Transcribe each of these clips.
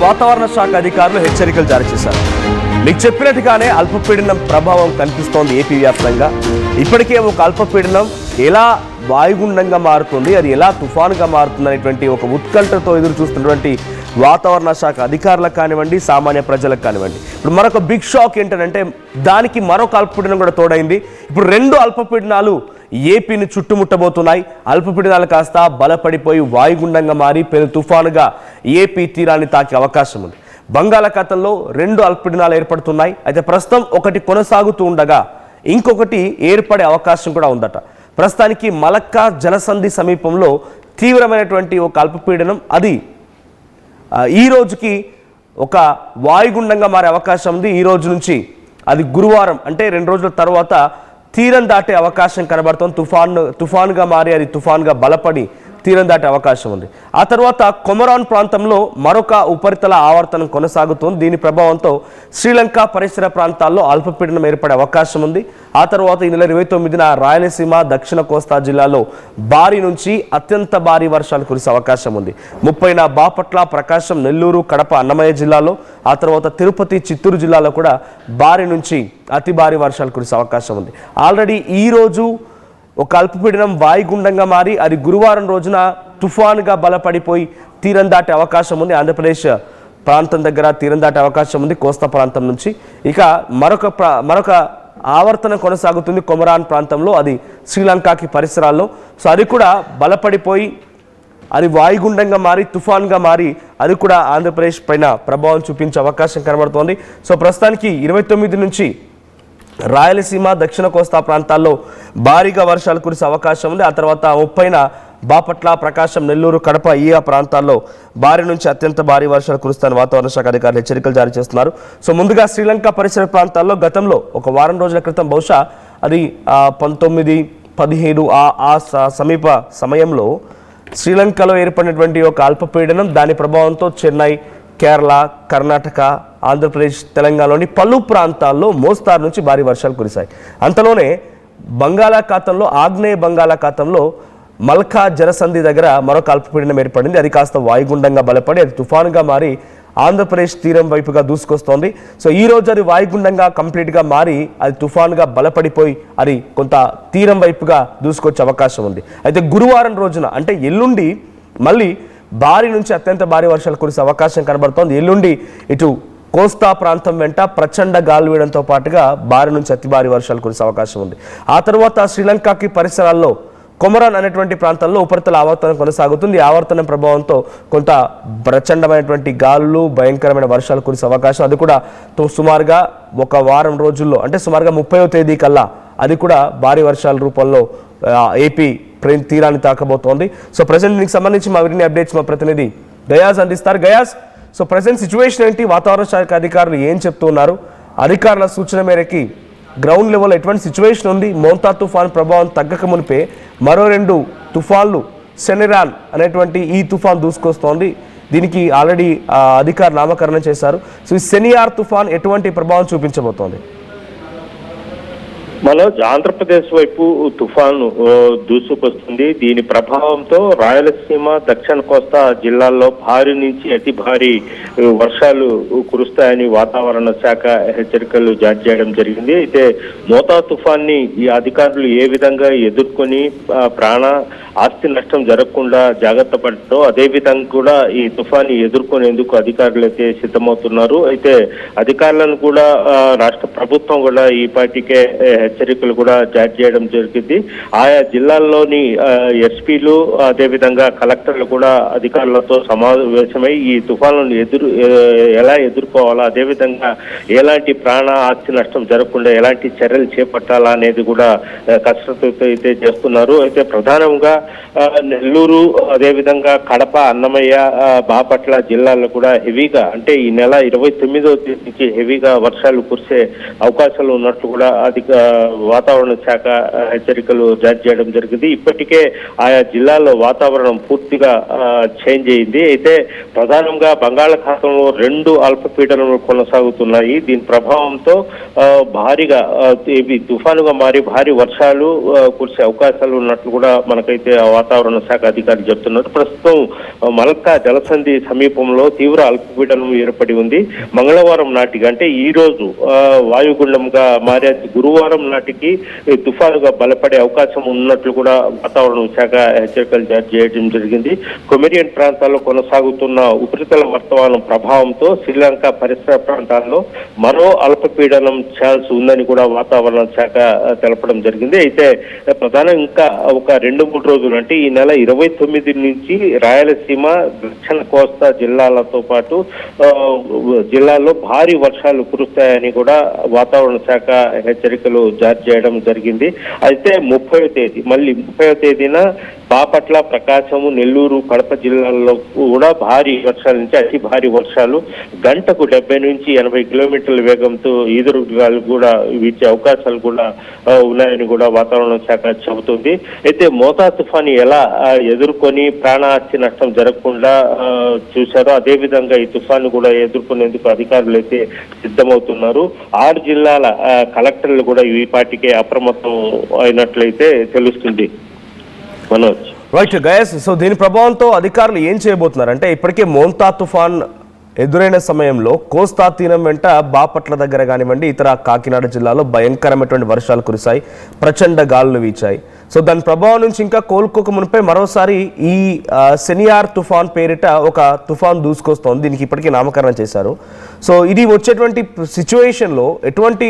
వాతావరణ శాఖ అధికారులు హెచ్చరికలు జారీ చేశారు. మీకు చెప్పినట్టుగానే అల్పపీడనం ప్రభావం కనిపిస్తోంది ఏపీ వ్యాప్తంగా. ఇప్పటికే ఒక అల్పపీడనం ఎలా వాయుగుండంగా మారుతుంది, అది ఎలా తుఫానుగా మారుతుంది అనేటువంటి ఒక ఉత్కంఠతో ఎదురు చూస్తున్నటువంటి వాతావరణ శాఖ అధికారులకు కానివ్వండి, సామాన్య ప్రజలకు కానివ్వండి. ఇప్పుడు మరొక బిగ్ షాక్ ఏంటంటే దానికి మరొక అల్పపీడనం కూడా తోడైంది. ఇప్పుడు 2 అల్పపీడనాలు ఏపీని చుట్టుముట్టబోతున్నాయి. అల్పపీడనాలు కాస్త బలపడిపోయి వాయుగుండంగా మారి పెను తుఫానుగా ఏపీ తీరాన్ని తాకే అవకాశం ఉంది. బంగాళాఖాతంలో 2 అల్పపీడనాలు ఏర్పడుతున్నాయి. అయితే ప్రస్తుతం ఒకటి కొనసాగుతూ ఉండగా ఇంకొకటి ఏర్పడే అవకాశం కూడా ఉందట. ప్రస్తుతానికి మలక్కా జలసంధి సమీపంలో తీవ్రమైనటువంటి ఒక అల్పపీడనం అది ఈ రోజుకి ఒక వాయుగుండంగా మారే అవకాశం ఉంది. ఈ రోజు నుంచి అది గురువారం అంటే 2 రోజుల తర్వాత తీరం దాటే అవకాశం కనబడుతుంది. తుఫాన్గా మారి అది తుఫాన్గా బలపడి తీరం దాటే అవకాశం ఉంది. ఆ తర్వాత కొమరాన్ ప్రాంతంలో మరొక ఉపరితల ఆవర్తనం కొనసాగుతుంది. దీని ప్రభావంతో శ్రీలంక పరిసర ప్రాంతాల్లో అల్పపీడనం ఏర్పడే అవకాశం ఉంది. ఆ తర్వాత ఈ నెల 29న రాయలసీమ, దక్షిణ కోస్తా జిల్లాలో భారీ నుంచి అత్యంత భారీ వర్షాలు కురిసే అవకాశం ఉంది. 30న బాపట్ల, ప్రకాశం, నెల్లూరు, కడప, అన్నమయ్య జిల్లాలో, ఆ తర్వాత తిరుపతి, చిత్తూరు జిల్లాలో కూడా భారీ నుంచి అతి భారీ వర్షాలు కురిసే అవకాశం ఉంది. ఆల్రెడీ ఈరోజు ఒక అల్పపీడనం వాయుగుండంగా మారి అది గురువారం రోజున తుఫానుగా బలపడిపోయి తీరం దాటే అవకాశం ఉంది. ఆంధ్రప్రదేశ్ ప్రాంతం దగ్గర తీరం దాటే అవకాశం ఉంది, కోస్తా ప్రాంతం నుంచి. ఇక మరొక ఆవర్తనం కొనసాగుతుంది కొమరాన్ ప్రాంతంలో, అది శ్రీలంకకి పరిసరాల్లో. సో అది కూడా బలపడిపోయి అది వాయుగుండంగా మారి తుఫాన్గా మారి అది కూడా ఆంధ్రప్రదేశ్ పైన ప్రభావం చూపించే అవకాశం కనబడుతోంది. సో ప్రస్తుతానికి 29 నుంచి రాయలసీమ, దక్షిణ కోస్తా ప్రాంతాల్లో భారీగా వర్షాలు కురిసే అవకాశం ఉంది. ఆ తర్వాత 30న బాపట్ల, ప్రకాశం, నెల్లూరు, కడప ఈ ప్రాంతాల్లో భారీ నుంచి అత్యంత భారీ వర్షాలు కురుస్తాయని వాతావరణ శాఖ అధికారులు హెచ్చరికలు జారీ చేస్తున్నారు. సో ముందుగా శ్రీలంక పరిసర ప్రాంతాల్లో గతంలో ఒక వారం రోజుల క్రితం బహుశా అది 19, 17 ఆ సమీప సమయంలో శ్రీలంకలో ఏర్పడినటువంటి ఒక అల్పపీడనం దాని ప్రభావంతో చెన్నై, కేరళ, కర్ణాటక, ఆంధ్రప్రదేశ్, తెలంగాణలోని పలు ప్రాంతాల్లో మోస్తారు నుంచి భారీ వర్షాలు కురిశాయి. అంతలోనే బంగాళాఖాతంలో, ఆగ్నేయ బంగాళాఖాతంలో మల్కా జలసంధి దగ్గర మరొక అల్పపీడనం ఏర్పడింది. అది కాస్త వాయుగుండంగా బలపడి అది తుఫానుగా మారి ఆంధ్రప్రదేశ్ తీరం వైపుగా దూసుకొస్తోంది. సో ఈ రోజు అది వాయుగుండంగా కంప్లీట్గా మారి అది తుఫానుగా బలపడిపోయి అది కొంత తీరం వైపుగా దూసుకొచ్చే అవకాశం ఉంది. అయితే గురువారం రోజున అంటే ఎల్లుండి మళ్ళీ భారీ నుంచి అత్యంత భారీ వర్షాలు కురిసే అవకాశం కనబడుతోంది. ఎల్లుండి ఇటు కోస్తా ప్రాంతం వెంట ప్రచండ గాలి వీయడంతో పాటుగా భారీ నుంచి అతి భారీ వర్షాలు కురిసే అవకాశం ఉంది. ఆ తర్వాత శ్రీలంకకి పరిసరాల్లో కొమరాన్ అనేటువంటి ప్రాంతాల్లో ఉపరితల ఆవర్తనం కొనసాగుతుంది. ఆవర్తనం ప్రభావంతో కొంత ప్రచండమైనటువంటి గాలులు, భయంకరమైన వర్షాలు కురిసే అవకాశం, అది కూడా సుమారుగా ఒక వారం రోజుల్లో అంటే సుమారుగా 30వ తేదీ కల్లా అది కూడా భారీ వర్షాల రూపంలో ఏపీ తీరాన్ని తాకబోతోంది. సో ప్రజెంట్ దీనికి సంబంధించి మా వీరిని అప్డేట్స్ మా ప్రతినిధి గయాజ్ అందిస్తారు. గయాజ్, సో ప్రజెంట్ సిచ్యువేషన్ ఏంటి, వాతావరణ శాఖ అధికారులు ఏం చెప్తున్నారు, అధికారుల సూచన మేరకి గ్రౌండ్ లెవెల్ ఎటువంటి సిచ్యువేషన్ ఉంది? మోంతా తుఫాన్ ప్రభావం తగ్గక మునిపే మరో 2 తుఫాన్లు సెనిరాన్ అనేటువంటి ఈ తుఫాన్ దూసుకొస్తోంది. దీనికి ఆల్రెడీ అధికారులు నామకరణం చేశారు. సో ఈ సెనియార్ తుఫాన్ ఎటువంటి ప్రభావం చూపించబోతోంది? మనోజ్, ఆంధ్రప్రదేశ్ వైపు తుఫాను దూసుకొస్తుంది. దీని ప్రభావంతో రాయలసీమ, దక్షిణ కోస్తా జిల్లాల్లో భారీ నుంచి అతి భారీ వర్షాలు కురుస్తాయని వాతావరణ శాఖ హెచ్చరికలు జారీ చేయడం జరిగింది. అయితే మోతా తుఫాన్ని ఈ అధికారులు ఏ విధంగా ఎదుర్కొని ఆస్తి నష్టం జరగకుండా జాగ్రత్త పడతారో అదే విధంగా కూడా ఈ తుఫాన్ని ఎదుర్కొనేందుకు అధికారులు అయితే సిద్ధమవుతున్నారు. అయితే అధికారులను కూడా రాష్ట్ర ప్రభుత్వం కూడా ఈ పార్టీకే హెచ్చరికలు కూడా జారీ చేయడం జరిగింది. ఆయా జిల్లాల్లోని ఎస్పీలు అదేవిధంగా కలెక్టర్లు కూడా అధికారులతో సమావేశమై ఈ తుఫాన్లను ఎలా ఎదుర్కోవాలా, అదేవిధంగా ఎలాంటి ఆస్తి నష్టం జరగకుండా ఎలాంటి చర్యలు చేపట్టాలా అనేది కూడా కసరత్తు అయితే చేస్తున్నారు. అయితే ప్రధానంగా నెల్లూరు, అదేవిధంగా కడప, అన్నమయ్య, బాపట్ల జిల్లాల్లో కూడా హెవీగా అంటే ఈ నెల 29వ తేదీ నుంచి హెవీగా వర్షాలు కురిసే అవకాశాలు ఉన్నట్లు కూడా వాతావరణ శాఖ హెచ్చరికలు జారీ చేయడం జరిగింది. ఇప్పటికే ఆయా జిల్లాల్లో వాతావరణం పూర్తిగా చేంజ్ అయింది. అయితే ప్రధానంగా బంగాళాఖాతంలో 2 అల్పపీడనలు కొనసాగుతున్నాయి. దీని ప్రభావంతో భారీగా ఇవి తుఫానుగా మారి భారీ వర్షాలు కురిసే అవకాశాలు ఉన్నట్లు కూడా మనకైతే వాతావరణ శాఖ అధికారులు చెప్తున్నారు. ప్రస్తుతం మల్కా జలసంధి సమీపంలో తీవ్ర అల్పపీడనం ఏర్పడి ఉంది. మంగళవారం నాటికి అంటే ఈ రోజు వాయుగుండంగా మారే గురువారం నాటికి తుఫానుగా బలపడే అవకాశం ఉన్నట్లు కూడా వాతావరణ శాఖ హెచ్చరికలు జారీ చేయడం జరిగింది. కొమెరియన్ ప్రాంతాల్లో కొనసాగుతున్న ఉపరితల వర్తమానం ప్రభావంతో శ్రీలంక పరిసర ప్రాంతాల్లో మరో అల్పపీడనం ఛాన్స్ ఉందని కూడా వాతావరణ శాఖ తెలపడం జరిగింది. అయితే ప్రధానంగా ఇంకా ఒక 2-3 రోజులు అంటే ఈ నెల 29 నుంచి రాయలసీమ దక్షిణ కోస్తా జిల్లాలతో పాటు జిల్లాల్లో భారీ వర్షాలు కురుస్తాయని కూడా వాతావరణ శాఖ హెచ్చరికలు జారీ చేయడం జరిగింది. అయితే 30వ తేదీన బాపట్ల, ప్రకాశము, నెల్లూరు, కడప జిల్లాల్లో కూడా భారీ వర్షాల నుంచి అతి భారీ వర్షాలు గంటకు 70 నుంచి 80 కిలోమీటర్ల వేగంతో ఈదురుగాలు కూడా వీచే అవకాశాలు కూడా ఉన్నాయని కూడా వాతావరణ శాఖ చెబుతుంది. అయితే మోతా తుఫాను ఎలా ఎదుర్కొని ప్రాణాస్తి నష్టం జరగకుండా చూశారో అదేవిధంగా ఈ తుఫాను కూడా ఎదుర్కొనేందుకు అధికారులు అయితే సిద్ధమవుతున్నారు. 6 జిల్లాల కలెక్టర్లు కూడా ఈ పాటికే అప్రమత్తం అయినట్లయితే తెలుస్తుంది. మనోజ్ రైట్ గయస్, సో దీని ప్రభావంతో అధికారులు ఏం చేయబోతున్నారు అంటే ఇప్పటికే మోంతా తుఫాన్ ఎదురైన సమయంలో కోస్తా తీరం వెంట బాపట్ల దగ్గర కానివ్వండి ఇతర కాకినాడ జిల్లాలో భయంకరమైనటువంటి వర్షాలు కురిశాయి, ప్రచండ గాలులు వీచాయి. సో దాని ప్రభావం నుంచి ఇంకా కోలుకోక మునిపై మరోసారి ఈ సెనియార్ తుఫాన్ పేరిట ఒక తుఫాన్ దూసుకొస్తోంది. దీనికి ఇప్పటికీ నామకరణం చేశారు. సో ఇది వచ్చేటువంటి సిచ్యువేషన్లో ఎటువంటి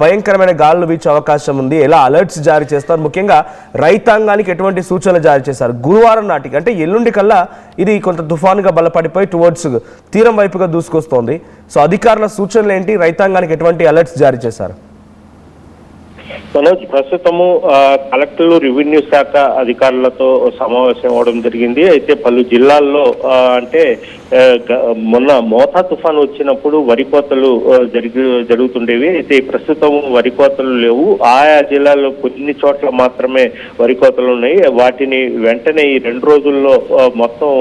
భయంకరమైన గాలులు వీచే అవకాశం ఉంది, ఎలా అలర్ట్స్ జారీ చేస్తారు, ముఖ్యంగా రైతాంగానికి ఎటువంటి సూచనలు జారీ చేశారు? గురువారం నాటికి అంటే ఎల్లుండి కల్లా ఇది కొంత తుఫాన్గా బలపడిపోయి టువర్డ్స్ తీరం వైపుగా దూసుకొస్తోంది. సో అధికారుల సూచనలు ఏంటి, రైతాంగానికి ఎటువంటి అలర్ట్స్ జారీ చేశారు? మనోజ్, ప్రస్తుతము కలెక్టర్లు, రెవెన్యూ శాఖ అధికారులతో సమావేశం అవడం జరిగింది. అయితే పలు జిల్లాల్లో అంటే మొన్న మోతా తుఫాను వచ్చినప్పుడు వరి కోతలు జరుగుతుండేవి. అయితే ప్రస్తుతం వరి కోతలు లేవు. ఆయా జిల్లాల్లో కొన్ని చోట్ల మాత్రమే వరి కోతలు ఉన్నాయి. వాటిని వెంటనే ఈ 2 రోజుల్లో మొత్తం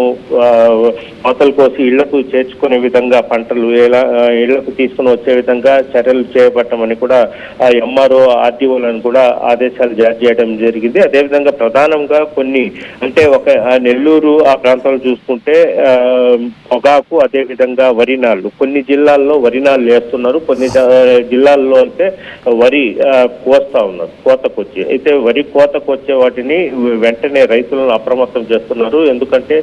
కోతలు కోసి ఇళ్లకు చేర్చుకునే విధంగా పంటలు ఇళ్లకు తీసుకుని వచ్చే విధంగా చర్యలు చేపట్టమని కూడా ఎంఆర్ఓ, ఆర్డీఓలను కూడా ఆదేశాలు జారీ చేయడం జరిగింది. అదేవిధంగా ప్రధానంగా కొన్ని అంటే ఒక నెల్లూరు ఆ ప్రాంతాలు చూసుకుంటే పొగాకు, అదేవిధంగా వరినాళ్ళు, కొన్ని జిల్లాల్లో వరినాళ్ళు వేస్తున్నారు, కొన్ని జిల్లాల్లో అంటే వరి కోస్తా ఉన్నారు కోతకొచ్చి. అయితే వరి కోతకొచ్చే వాటిని వెంటనే రైతులను అప్రమత్తం చేస్తున్నారు. ఎందుకంటే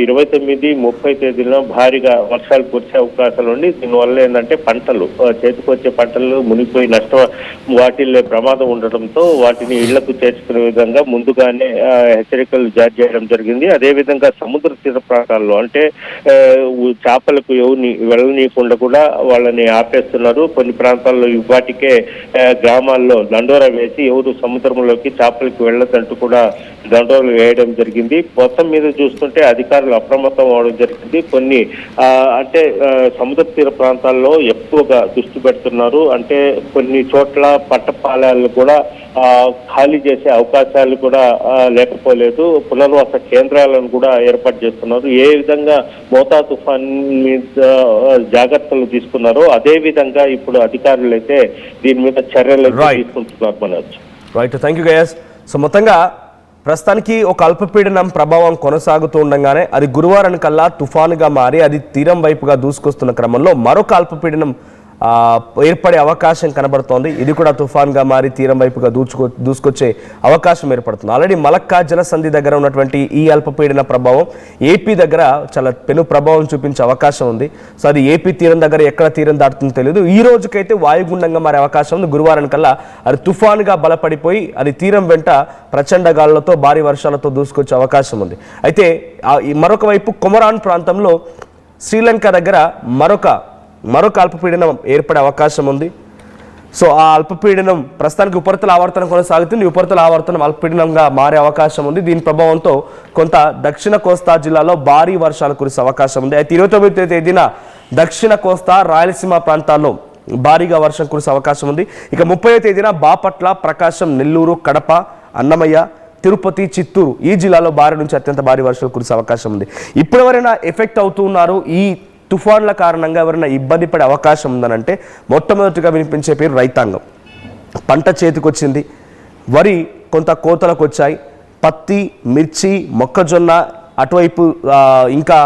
29, 30 తేదీలో భారీగా వర్షాలు కురిసే అవకాశాలు ఉండి దీనివల్ల ఏంటంటే పంటలు చేతికొచ్చే పంటలు మునిగిపోయి నష్టం వాటిల్లో ప్రమాదం ఉండటంతో వాటిని ఇళ్లకు చేర్చుకునే విధంగా ముందుగానే హెచ్చరికలు జారీ చేయడం జరిగింది. అదేవిధంగా సముద్ర తీర ప్రాంతాల్లో అంటే చేపలకు ఎవరిని వెళ్ళనీయకుండా కూడా వాళ్ళని ఆపేస్తున్నారు. కొన్ని ప్రాంతాల్లో వాటికే గ్రామాల్లో దండోరా వేసి ఎవరు సముద్రంలోకి చేపలకు వెళ్ళదంటూ కూడా దండోరాలు వేయడం జరిగింది. మొత్తం మీద చూస్తుంటే అధికారులు అప్రమత్తం అవడం జరిగింది. కొన్ని అంటే సముద్ర తీర ప్రాంతాల్లో ఎక్కువగా దృష్టి పెడుతున్నారు. అంటే కొన్ని చోట్ల పట్టపాలాలు కూడా ఖాళీ చేసే అవకాశాలు కూడా లేకపోలేదు. పునర్వాస కేంద్రాలను కూడా ఏర్పాటు చేస్తున్నారు. ఏ విధంగా మోతా తుఫాన్ మీద జాగ్రత్తలు తీసుకున్నారో అదే విధంగా ఇప్పుడు అధికారులు అయితే దీని మీద చర్యలు తీసుకుంటున్నారు. Manoj right, thank you Gaius. So మొత్తంగా ప్రస్తుతానికి ఒక అల్పపీడనం ప్రభావం కొనసాగుతూ ఉండగానే అది గురువారం కల్లా తుఫానుగా మారి అది తీరం వైపుగా దూసుకొస్తున్న క్రమంలో మరొక అల్పపీడనం ఏర్పడే అవకాశం కనబడుతోంది. ఇది కూడా తుఫాన్గా మారి తీరం వైపుగా దూసుకొచ్చే అవకాశం ఏర్పడుతుంది. ఆల్రెడీ మలక్కా జలసంధి దగ్గర ఉన్నటువంటి ఈ అల్పపీడన ప్రభావం ఏపీ దగ్గర చాలా పెను ప్రభావం చూపించే అవకాశం ఉంది. సో అది ఏపీ తీరం దగ్గర ఎక్కడ తీరం దాటుతుందో తెలియదు. ఈ రోజుకైతే వాయుగుండంగా మారే అవకాశం ఉంది. గురువారం కల్లా అది తుఫాన్గా బలపడిపోయి అది తీరం వెంట ప్రచండ గాలులతో భారీ వర్షాలతో దూసుకొచ్చే అవకాశం ఉంది. అయితే మరొక వైపు కొమరాన్ ప్రాంతంలో శ్రీలంక దగ్గర మరొక అల్పపీడనం ఏర్పడే అవకాశం ఉంది. సో ఆ అల్పపీడనం ప్రస్తుతానికి ఉపరితల ఆవర్తనం కొనసాగుతుంది. ఉపరితల ఆవర్తనం అల్పపీడనంగా మారే అవకాశం ఉంది. దీని ప్రభావంతో కొంత దక్షిణ కోస్తా జిల్లాలో భారీ వర్షాలు కురిసే అవకాశం ఉంది. అయితే 29వ తేదీన దక్షిణ కోస్తా, రాయలసీమ ప్రాంతాల్లో భారీగా వర్షం కురిసే అవకాశం ఉంది. ఇక 30వ తేదీన బాపట్ల, ప్రకాశం, నెల్లూరు, కడప, అన్నమయ్య, తిరుపతి, చిత్తూరు ఈ జిల్లాలో భారీ నుంచి అత్యంత భారీ వర్షాలు కురిసే అవకాశం ఉంది. ఇప్పుడు ఎవరైనా ఎఫెక్ట్ అవుతున్నారు, ఈ తుఫాన్ల కారణంగా ఎవరైనా ఇబ్బంది పడే అవకాశం ఉందనంటే మొట్టమొదటిగా వినిపించే పేరు రైతాంగం. పంట చేతికొచ్చింది, వరి కొంత కోతలకు వచ్చాయి, పత్తి, మిర్చి, మొక్కజొన్న, అటువైపు ఇంకా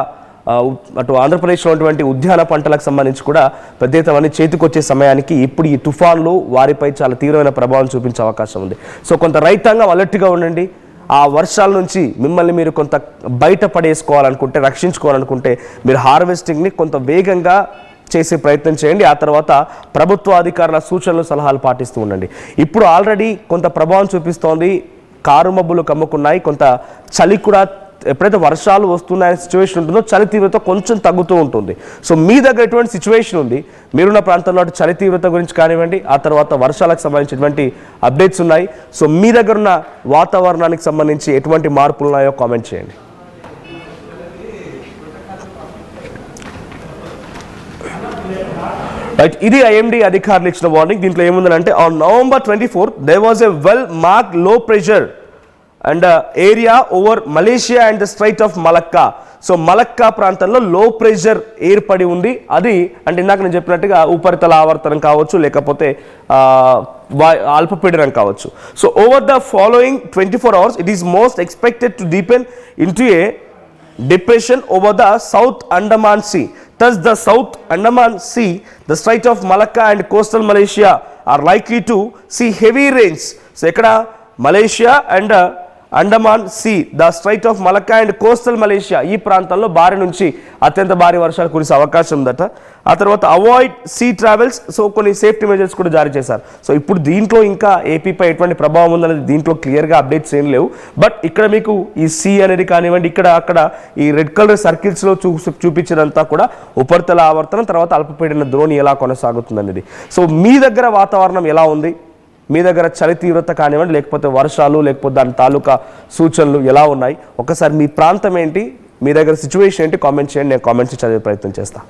అటు ఆంధ్రప్రదేశ్లో ఉన్నటువంటి ఉద్యాన పంటలకు సంబంధించి కూడా పెద్ద ఎత్తున చేతికొచ్చే సమయానికి ఇప్పుడు ఈ తుఫాన్లు వారిపై చాలా తీవ్రమైన ప్రభావం చూపించే అవకాశం ఉంది. సో కొంత రైతాంగం అలర్ట్గా ఉండండి. ఆ వర్షాల నుంచి మిమ్మల్ని మీరు కొంత బయటపడేసుకోవాలనుకుంటే, రక్షించుకోవాలనుకుంటే మీరు హార్వెస్టింగ్ని కొంత వేగంగా చేసే ప్రయత్నం చేయండి. ఆ తర్వాత ప్రభుత్వ అధికారుల సూచనలు, సలహాలు పాటిస్తూ ఉండండి. ఇప్పుడు ఆల్రెడీ కొంత ప్రభావం చూపిస్తోంది, కారు మబ్బులు కమ్ముకున్నాయి, కొంత చలి కూడా ఎప్పుడైతే వర్షాలు వస్తున్నాయనే సిచ్యువేషన్ ఉంటుందో చలి తీవ్రత కొంచెం తగ్గుతూ ఉంటుంది. సో మీ దగ్గర ఎటువంటి సిచ్యువేషన్ ఉంది, మీరున్న ప్రాంతంలో అటు చలి తీవ్రత గురించి కానివ్వండి, ఆ తర్వాత వర్షాలకు సంబంధించినటువంటి అప్డేట్స్ ఉన్నాయి. సో మీ దగ్గర ఉన్న వాతావరణానికి సంబంధించి ఎటువంటి మార్పులు ఉన్నాయో కామెంట్ చేయండి. రైట్, ఇది ఐఎండీ అధికారులు ఇచ్చిన వార్నింగ్. దీంట్లో ఏముందంటే on November 24 there was a well marked low pressure and area over Malaysia and the strait of Malacca. So Malacca ప్రాంతంలో లో ప్రెషర్ ఏర్పడి ఉంది. అది అంటే ఇందాక నేను చెప్పినట్టుగా ఉపరితల ఆవర్తనం కావచ్చు, లేకపోతే అల్పపీడనం కావచ్చు. So over the following 24 hours it is most expected to deepen into A depression over the South Andaman Sea. Thus the South Andaman Sea, the Strait of Malacca and coastal Malaysia are likely to see heavy rains. So ekkada Malaysia and Andaman sea, the strait of Malacca and coastal Malaysia ఈ ప్రాంతాల్లో భారీ నుంచి అత్యంత భారీ వర్షాలు కురిసే అవకాశం ఉందట. ఆ తర్వాత అవాయిడ్ సీ ట్రావెల్స్. సో కొన్ని సేఫ్టీ మెజర్స్ కూడా జారీ చేశారు. సో ఇప్పుడు దీంట్లో ఇంకా ఏపీపై ఎటువంటి ప్రభావం ఉందనేది దీంట్లో క్లియర్గా అప్డేట్స్ ఏం లేవు. బట్ ఇక్కడ మీకు ఈ సీ అనేది కానివ్వండి, ఇక్కడ అక్కడ ఈ రెడ్ కలర్ సర్కిల్స్లో చూపించినంతా కూడా ఉపరితల ఆవర్తనం, తర్వాత అల్పపీడన ద్రోణి ఎలా కొనసాగుతుంది అనేది. సో మీ దగ్గర వాతావరణం ఎలా ఉంది, మీ దగ్గర చలి తీవ్రత కానివ్వండి, లేకపోతే వర్షాలు, లేకపోతే దాని తాలూకా సూచనలు ఎలా ఉన్నాయి, ఒకసారి మీ ప్రాంతం ఏంటి, మీ దగ్గర సిచ్యువేషన్ ఏంటి కామెంట్ చేయండి. నేను కామెంట్స్ చదివే ప్రయత్నం చేస్తాను.